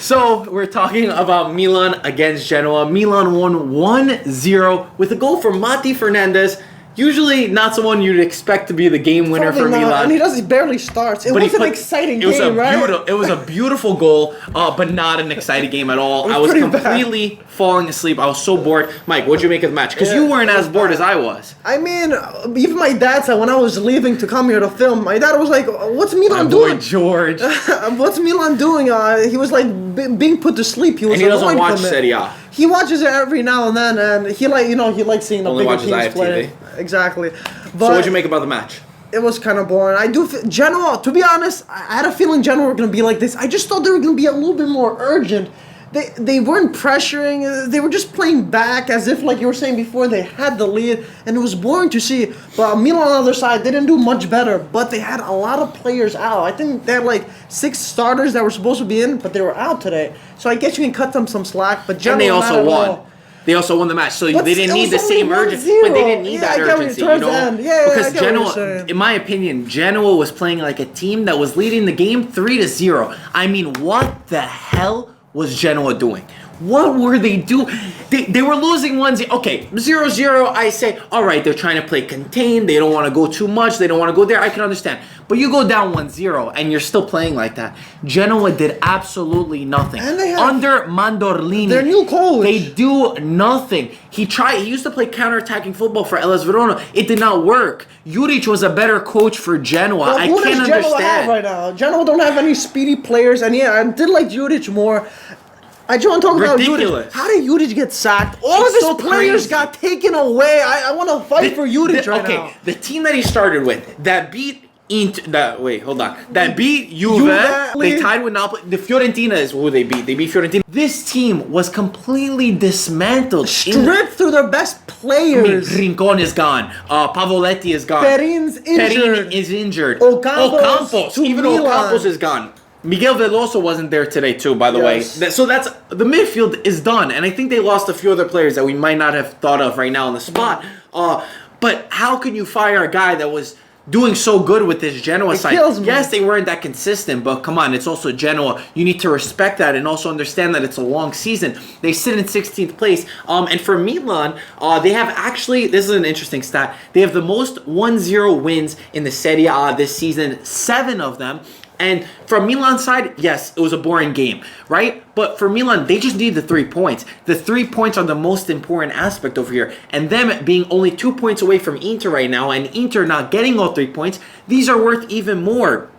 So, we're talking about Milan against Genoa. Milan won 1-0 with a goal from Mati Fernandez. Usually not someone you'd expect to be the game winner for Milan. And he barely starts. It was an exciting game, right? It was a beautiful goal, but not an exciting game at all. I was completely falling asleep. I was so bored. Mike, what'd you make of the match? Because you weren't as bored as I was. I mean, even my dad said when I was leaving to come here to film, my dad was like, what's Milan doing? My boy George. What's Milan doing? He was like being put to sleep. He doesn't watch Serie A. He watches it every now and then, and he likes seeing the bigger teams play. Exactly. But so what'd you make about the match? It was kind of boring. Genoa, to be honest, I had a feeling Genoa were going to be like this. I just thought they were going to be a little bit more urgent. They weren't pressuring. They were just playing back as if, like you were saying before, they had the lead, and it was boring to see. But Milan on the other side, they didn't do much better, but they had a lot of players out. I think they had like 6 starters that were supposed to be in, but they were out today. So I guess you can cut them some slack. But Genoa, and they also won. They also won the match, so they didn't need the same urgency. But they didn't need that urgency, because Genoa, in my opinion, Genoa was playing like a team that was leading the game 3-0. I mean, what the hell was Genoa doing? What were they doing? They were losing 1-0. Okay, 0-0, I say, all right, they're trying to play contained. They don't want to go too much. They don't want to go there. I can understand. But you go down 1-0, and you're still playing like that. Genoa did absolutely nothing. And they under Mandorlini, their new coach, they do nothing. He used to play counter-attacking football for Hellas Verona. It did not work. Juric was a better coach for Genoa. Well, I can't understand. Genoa have right now? Genoa don't have any speedy players, and I did like Juric more. I just want to talk about Juric. How did Juric get sacked? All of his players got taken away. I want to fight for Juric right now. Okay, the team that he started with that beat That beat Juve. They tied with Napoli. The Fiorentina is who they beat. They beat Fiorentina. This team was completely dismantled. Stripped through their best players. I mean, Rincon is gone. Pavoletti is gone. Perin is injured. Ocampos. Even Ocampos is gone. Miguel Veloso wasn't there today too, by the way. So that's the midfield is done, and I think they lost a few other players that we might not have thought of right now on the spot. But how can you fire a guy that was doing so good with this Genoa side? Yes, they weren't that consistent, but come on, it's also Genoa. You need to respect that and also understand that it's a long season. They sit in 16th place. And for Milan, they have actually, this is an interesting stat, they have the most 1-0 wins in the Serie A this season, 7 of them. And from Milan's side, yes, it was a boring game, right? But for Milan, they just need the 3 points. The 3 points are the most important aspect over here. And them being only 2 points away from Inter right now, and Inter not getting all 3 points, these are worth even more.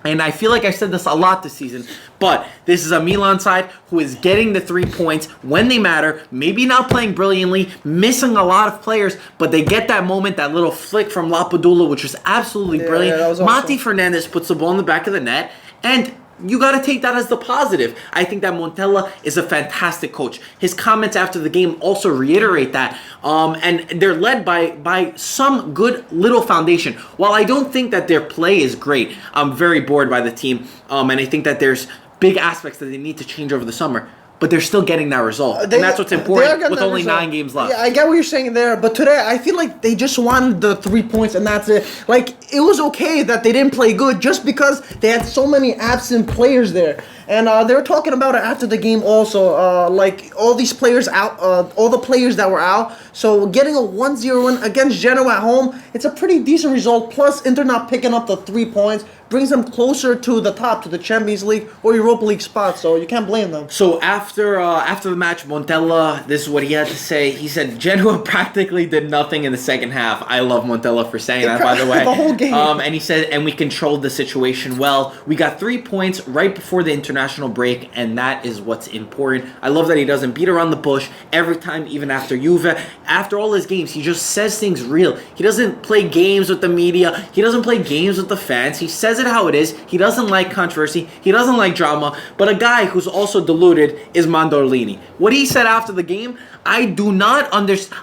And I feel like I said this a lot this season, but this is a Milan side who is getting the 3 points when they matter, maybe not playing brilliantly, missing a lot of players, but they get that moment, that little flick from Lapadula, which was absolutely brilliant. Yeah, Mati Fernandez puts the ball in the back of the net, and you got to take that as the positive. I think that Montella is a fantastic coach. His comments after the game also reiterate that. And they're led by some good little foundation. While I don't think that their play is great, I'm very bored by the team. And I think that there's big aspects that they need to change over the summer. But they're still getting that result. And that's what's important with only 9 games left. Yeah, I get what you're saying there. But today, I feel like they just wanted the 3 points and that's it. Like, it was okay that they didn't play good just because they had so many absent players there. And they were talking about it after the game also. Like, all these players out, all the players that were out. So, getting a 1-0 win against Genoa at home, it's a pretty decent result. Plus, Inter not picking up the 3 points brings them closer to the top, to the Champions League or Europa League spot. So, you can't blame them. So, after the match, Montella, this is what he had to say. He said, Genoa practically did nothing in the second half. I love Montella for saying that, by the way. The whole game. And he said, and we controlled the situation well. We got 3 points right before the international break, and that is what's important. I love that he doesn't beat around the bush every time, even after Juve. After all his games, he just says things real. He doesn't play games with the media. He doesn't play games with the fans. He says it how it is. He doesn't like controversy. He doesn't like drama. But a guy who's also deluded is Mandorlini. What he said after the game, I do not understand.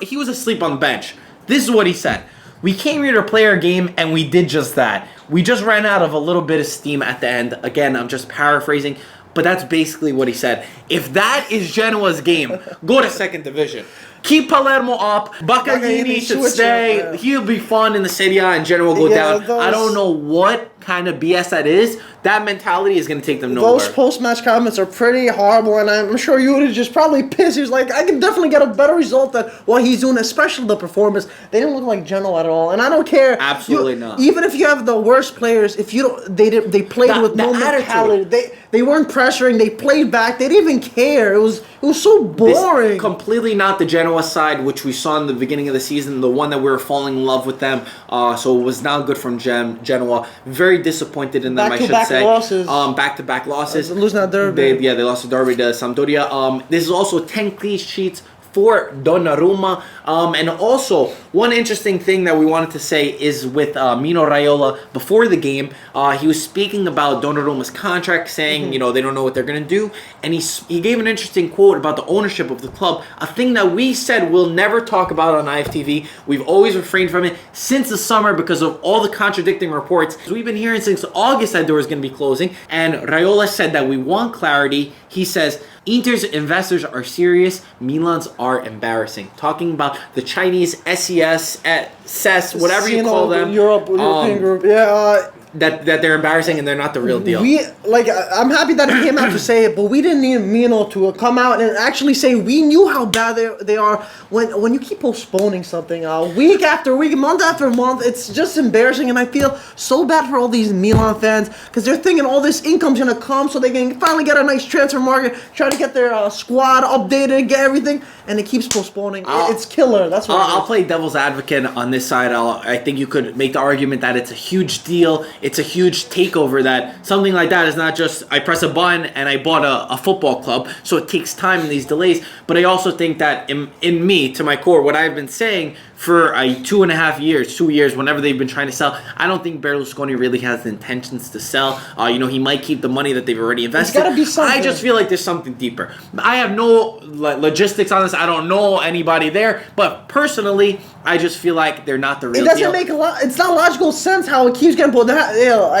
He was asleep on the bench. This is what he said. We came here to play our game, and we did just that. We just ran out of a little bit of steam at the end. Again, I'm just paraphrasing, but that's basically what he said. If that is Genoa's game, go to second division. Keep Palermo up. Baccaglini should stay. Yeah. He'll be fun in the Serie A, and Genoa will go down. I don't know what kind of BS that is. That mentality is going to take them nowhere. Those post-match comments are pretty horrible, and I'm sure you would have just probably pissed. He was like, I can definitely get a better result than what he's doing, especially the performance. They didn't look like Genoa at all, and I don't care. Absolutely not. Even if you have the worst players, if you don't, they played with no mentality. They weren't pressuring. They played back. They didn't even care. It was so boring. Completely not the Genoa side, which we saw in the beginning of the season, the one that we were falling in love with them. So it was not good from Genoa. Very disappointed in them, I should say. Losses. Back-to-back losses. Losing that derby. They lost the derby to Sampdoria. This is also 10 clean sheets for Donnarumma. And also, one interesting thing that we wanted to say is with Mino Raiola before the game, he was speaking about Donnarumma's contract, saying, you know, they don't know what they're going to do. And he gave an interesting quote about the ownership of the club, a thing that we said we'll never talk about on IFTV. We've always refrained from it since the summer because of all the contradicting reports. We've been hearing since August that door is going to be closing. And Raiola said that we want clarity. He says, Inter's investors are serious, Milan's are embarrassing. Talking about the Chinese SES, CES, whatever you call them. European group. Yeah. That they're embarrassing and they're not the real deal. I'm happy that it came out to say it, but we didn't need Mino to come out and actually say we knew how bad they are. When you keep postponing something week after week, month after month, it's just embarrassing, and I feel so bad for all these Milan fans because they're thinking all this income's gonna come so they can finally get a nice transfer market, try to get their squad updated, get everything, and it keeps postponing. It's killer. That's what I'll play devil's advocate on this side. I think you could make the argument that it's a huge deal. It's a huge takeover, that something like that is not just I press a button and I bought a football club, so it takes time in these delays. But I also think that in me, to my core, what I've been saying for 2.5 years, 2 years, whenever they've been trying to sell, I don't think Berlusconi really has the intentions to sell. He might keep the money that they've already invested. There's gotta be something. I just feel like there's something deeper. I have no logistics on this. I don't know anybody there, but personally, I just feel like they're not the real deal. It doesn't make a lot. It's not logical sense how it keeps getting pulled. I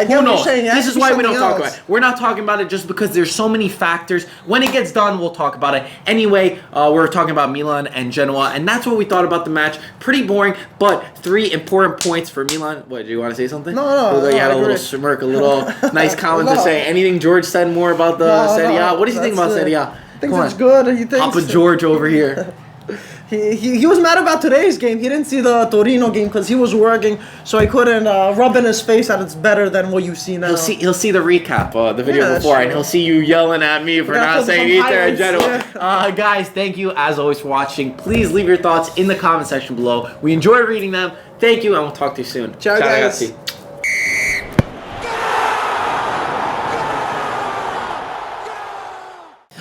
get what you're saying. This is why we don't talk about it. We're not talking about it just because there's so many factors. When it gets done, we'll talk about it. Anyway, we're talking about Milan and Genoa, and that's what we thought about the match. Pretty boring, but 3 important points for Milan. What, do you want to say something? No. You had a little smirk, a little nice comment to say. Anything George said more about the Serie A? What do you think about Serie A? I think it's good. He thinks Papa George over here. He was mad about today's game. He didn't see the Torino game because he was working, so he couldn't rub in his face that it's better than what you see now. He'll see the recap, the video before, and he'll see you yelling at me for not saying Inter and Genoa. Yeah. Guys, thank you as always for watching. Please leave your thoughts in the comment section below. We enjoy reading them. Thank you, and we'll talk to you soon. Ciao guys. Ragazzi.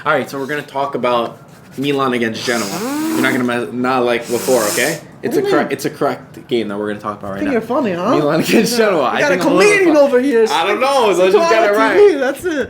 All right, so we're gonna talk about Milan against Genoa. You're not gonna not like before, okay? It's a correct game that we're gonna talk about right now. I think you're funny, huh? Milan against Genoa. You got a comedian over here. I don't know. Let's just get it right. That's it.